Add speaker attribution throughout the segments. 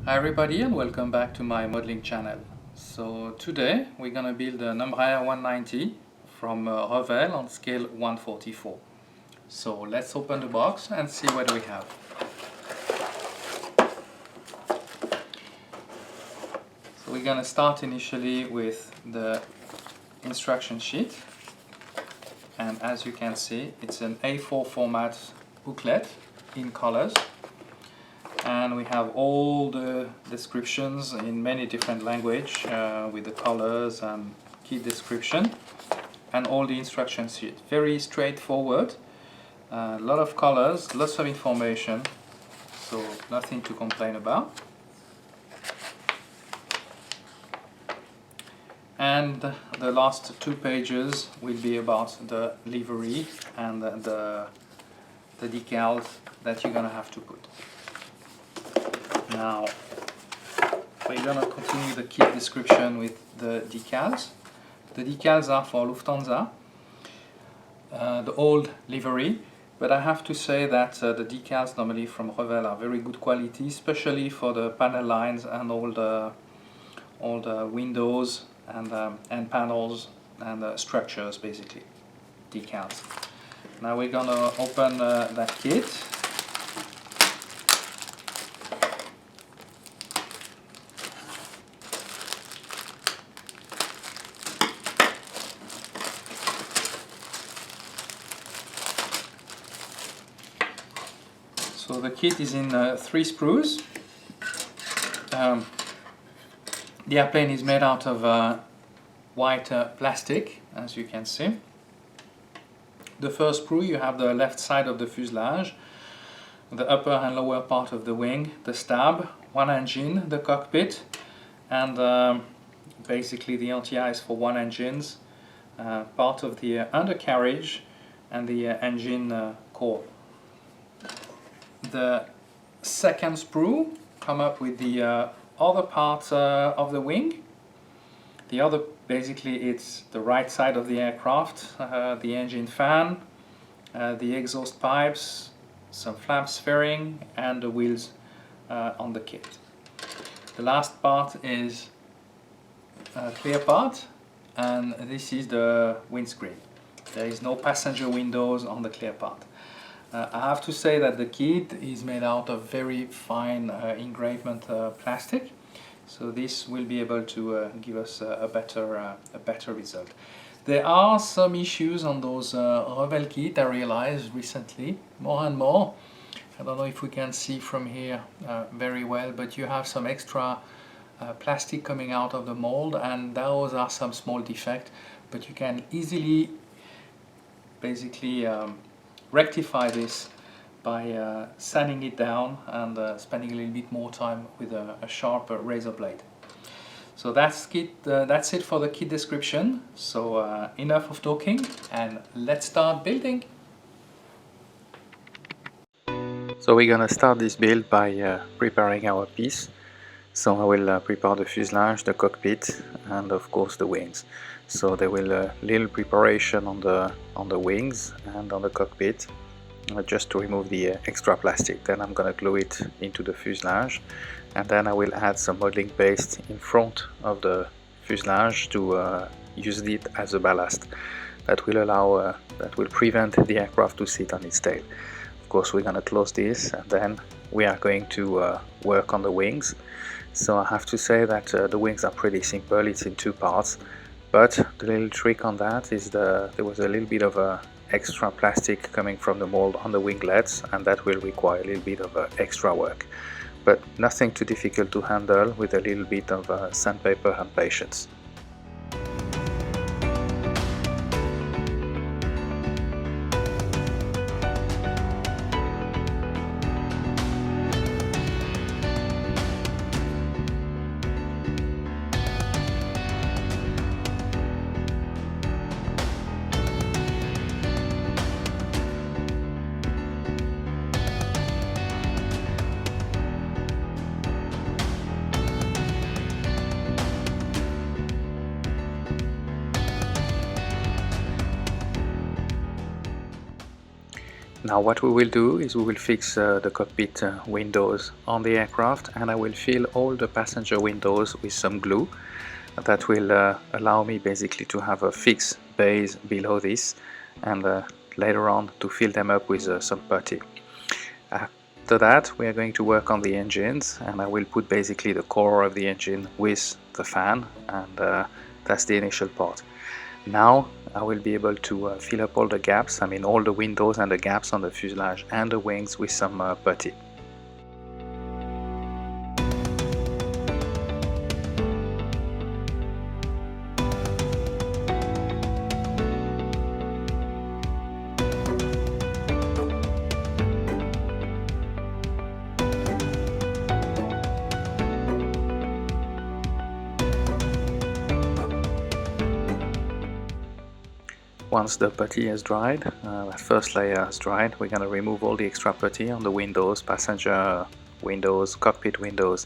Speaker 1: Hi everybody and welcome back to my modeling channel. So today we're gonna build an Emb190 from Revell on scale 144. So let's open the box and see what we have. So we're gonna start initially with the instruction sheet, and as you can see it's an A4 format booklet in colors. And we have all the descriptions in many different languages with the colors and key description and all the instruction sheet. Very straightforward, a lot of colors, lots of information, so nothing to complain about. And the last 2 pages will be about the livery and the decals that you're gonna have to put. Now, we're going to continue the kit description with the decals. The decals are for Lufthansa, the old livery, but I have to say that the decals normally from Revell are very good quality, especially for the panel lines and all the windows and panels and structures, basically, decals. Now we're going to open that kit. So the kit is in 3 sprues. The airplane is made out of white plastic, as you can see. The first sprue, you have the left side of the fuselage, the upper and lower part of the wing, the stab, one engine, the cockpit, and basically the LTI is for 1 engines, part of the undercarriage and the engine core. The second sprue come up with the other part of the wing. The other, basically, it's the right side of the aircraft, the engine fan, the exhaust pipes, some flaps fairing, and the wheels on the kit. The last part is a clear part, and this is the windscreen. There is no passenger windows on the clear part. I have to say that the kit is made out of very fine engravement plastic, so this will be able to give us a better result. There are some issues on those Revell kit, I realized recently, more and more. I don't know if we can see from here very well, but you have some extra plastic coming out of the mold, and those are some small defects, but you can easily basically rectify this by sanding it down and spending a little bit more time with a sharp razor blade. So that's it for the kit description. So enough of talking, and let's start building. So we're gonna start this build by preparing our piece. So I will prepare the fuselage, the cockpit, and of course the wings. So there will little preparation on the wings and on the cockpit, just to remove the extra plastic. Then I'm gonna glue it into the fuselage, and then I will add some modeling paste in front of the fuselage to use it as a ballast. That will prevent the aircraft to sit on its tail. Of course, we're gonna close this, and then we are going to work on the wings. So I have to say that the wings are pretty simple. It's in 2 parts, but the little trick on that is there was a little bit of extra plastic coming from the mold on the winglets, and that will require a little bit of extra work, but nothing too difficult to handle with a little bit of sandpaper and patience. Now what we will do is we will fix the cockpit windows on the aircraft, and I will fill all the passenger windows with some glue that will allow me basically to have a fixed base below this, and later on to fill them up with some putty. After that we are going to work on the engines, and I will put basically the core of the engine with the fan, and that's the initial part. Now I will be able to fill up all the gaps, I mean all the windows and the gaps on the fuselage and the wings with some putty. Once the putty has dried, that first layer has dried, we're going to remove all the extra putty on the windows, passenger windows, cockpit windows,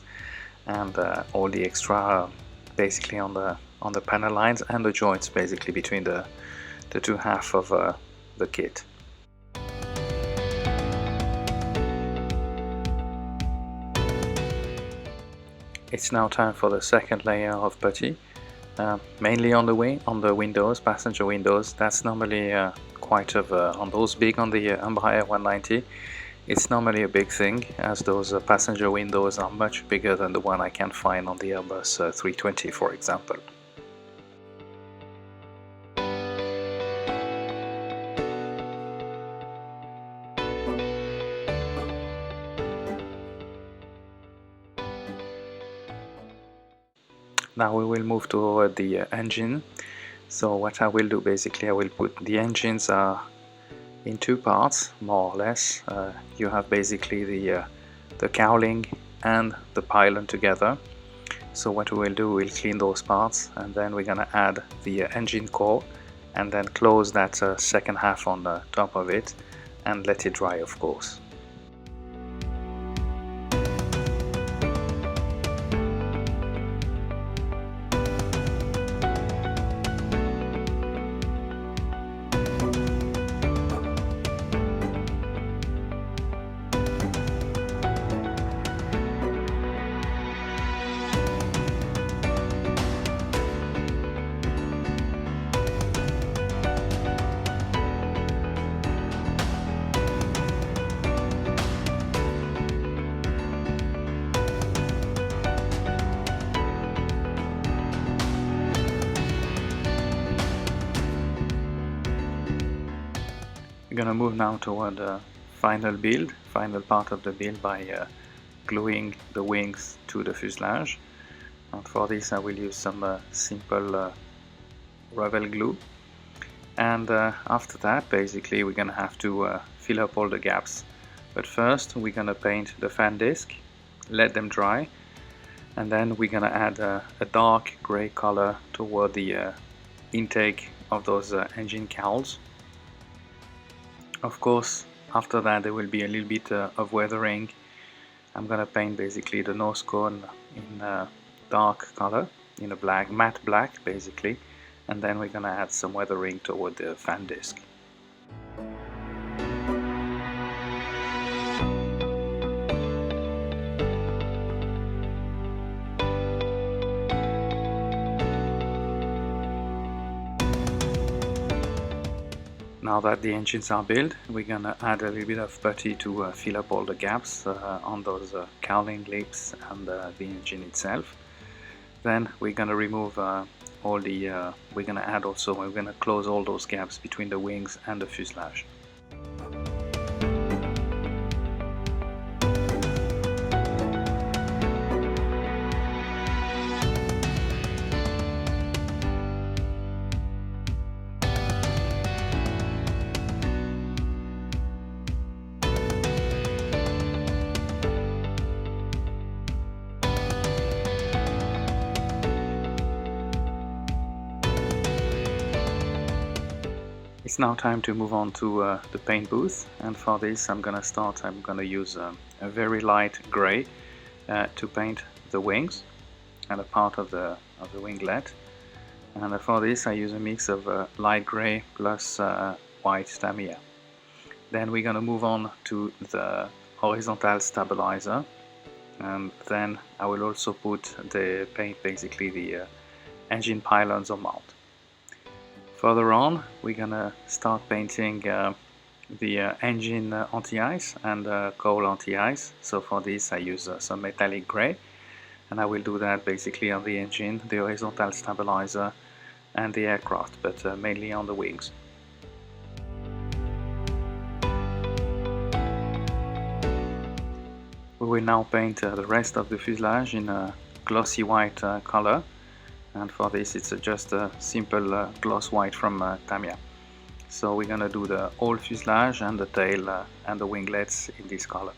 Speaker 1: and all the extra basically on the panel lines and the joints basically between the two halves of the kit. It's now time for the second layer of putty. Mainly on the windows, passenger windows. That's normally quite on those big on the Emb190. It's normally a big thing, as those passenger windows are much bigger than the one I can find on the Airbus 320, for example. Now we will move toward the engine. So what I will do basically, I will put the engines in two parts, more or less. You have basically the cowling and the pylon together. So what we will do, we'll clean those parts, and then we're gonna add the engine core, and then close that second half on the top of it and let it dry, of course. We're gonna move now toward the final part of the build by gluing the wings to the fuselage. And for this I will use some simple Revell glue. And after that basically we're gonna have to fill up all the gaps. But first we're gonna paint the fan disc, let them dry, and then we're gonna add a dark gray color toward the intake of those engine cowls. Of course, after that there will be a little bit of weathering. I'm gonna paint basically the nose cone in dark color, in a black, matte black basically, and then we're gonna add some weathering toward the fan disc. Now that the engines are built, we're gonna add a little bit of putty to fill up all the gaps on those cowling lips and the engine itself. Then we're gonna remove all the, we're gonna close all those gaps between the wings and the fuselage. It's now time to move on to the paint booth, and for this I'm gonna use a very light gray to paint the wings and a part of the winglet. And for this I use a mix of light gray plus white Tamiya. Then we're going to move on to the horizontal stabilizer, and then I will also put the paint, basically the engine pylons or mount. Further on, we're gonna start painting the engine anti-ice and cowl anti-ice. So for this I use some metallic gray, and I will do that basically on the engine, the horizontal stabilizer and the aircraft, but mainly on the wings. We will now paint the rest of the fuselage in a glossy white color, and for this it's just a simple gloss white from Tamiya. So we're gonna do the whole fuselage and the tail and the winglets in this color.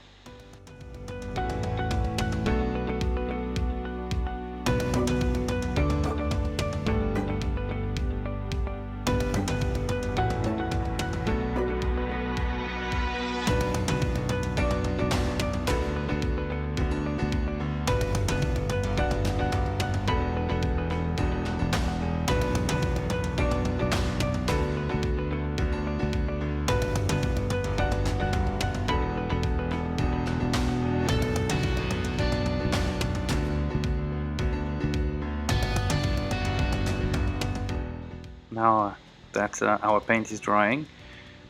Speaker 1: Now that our paint is drying,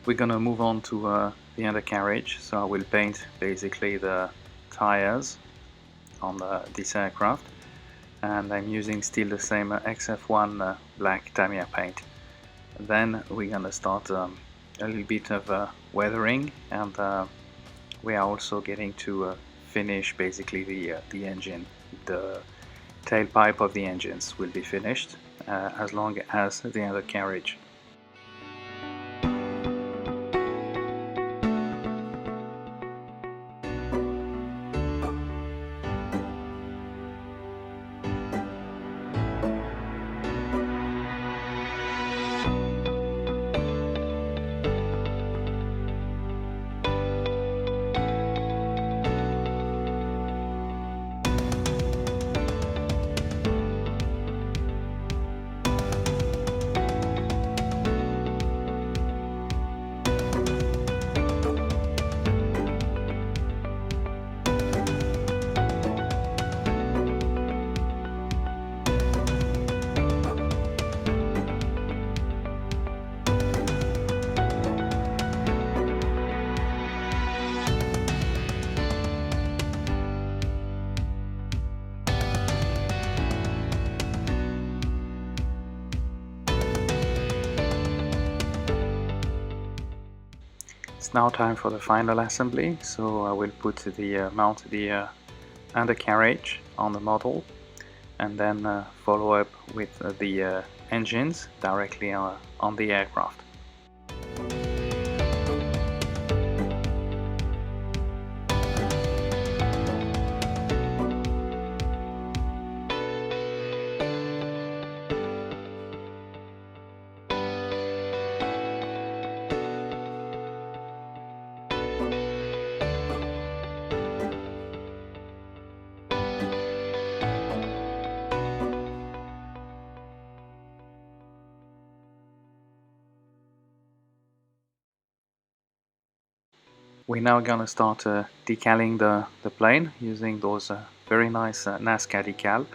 Speaker 1: we're gonna move on to the undercarriage. So I will paint basically the tires on this aircraft, and I'm using still the same XF1 black Tamiya paint. Then we're gonna start a little bit of weathering, and we are also getting to finish basically the engine. The tailpipe of the engines will be finished as long as the undercarriage. It's now time for the final assembly, so I will put mount the undercarriage on the model, and then follow up with the engines directly on the aircraft. We're now gonna start decaling the plane using those very nice Nazca decal.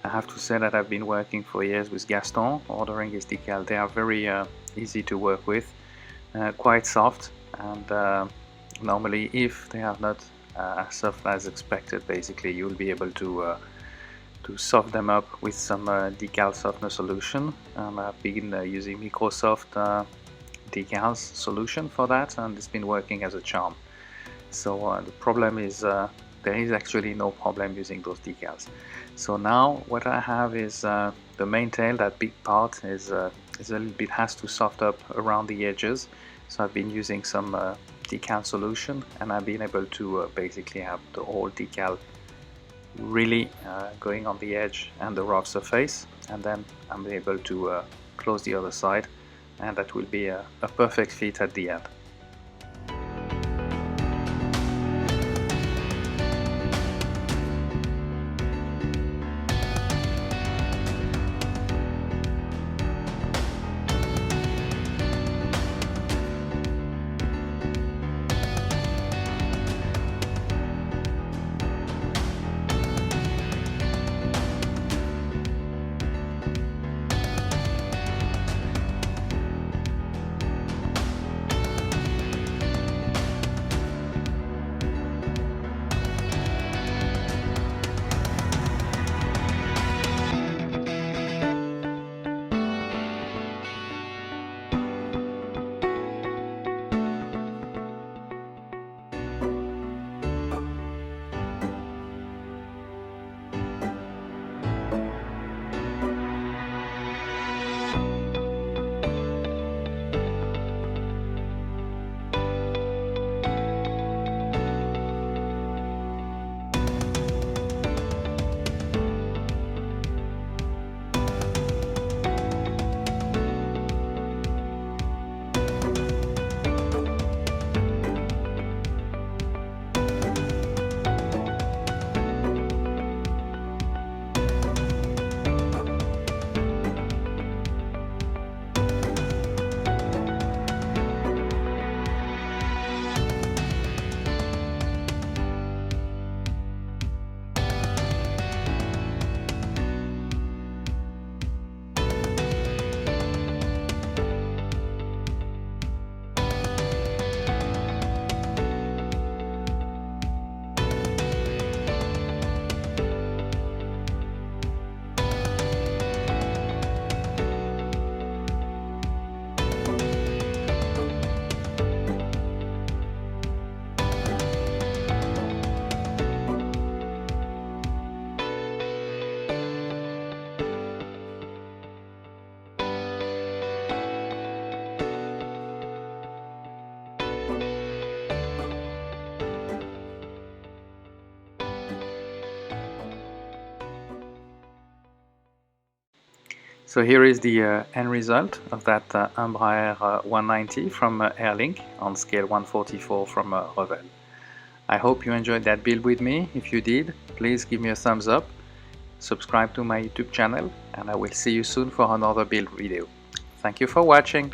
Speaker 1: I have to say that I've been working for years with Gaston, ordering his decal. They are very easy to work with, quite soft, and normally if they are not as soft as expected, basically you'll be able to soften them up with some decal softener solution. And I've been using Microsoft decals solution for that, and it's been working as a charm. So the problem is there is actually no problem using those decals. So now what I have is the main tail. That big part is a little bit has to soften up around the edges. So I've been using some decal solution, and I've been able to basically have the whole decal really going on the edge and the rough surface, and then I'm able to close the other side, and that will be a perfect fit at the end. So here is the end result of that Emb190 from Airlink on scale 144 from Revell. I hope you enjoyed that build with me. If you did, please give me a thumbs up, subscribe to my YouTube channel, and I will see you soon for another build video. Thank you for watching.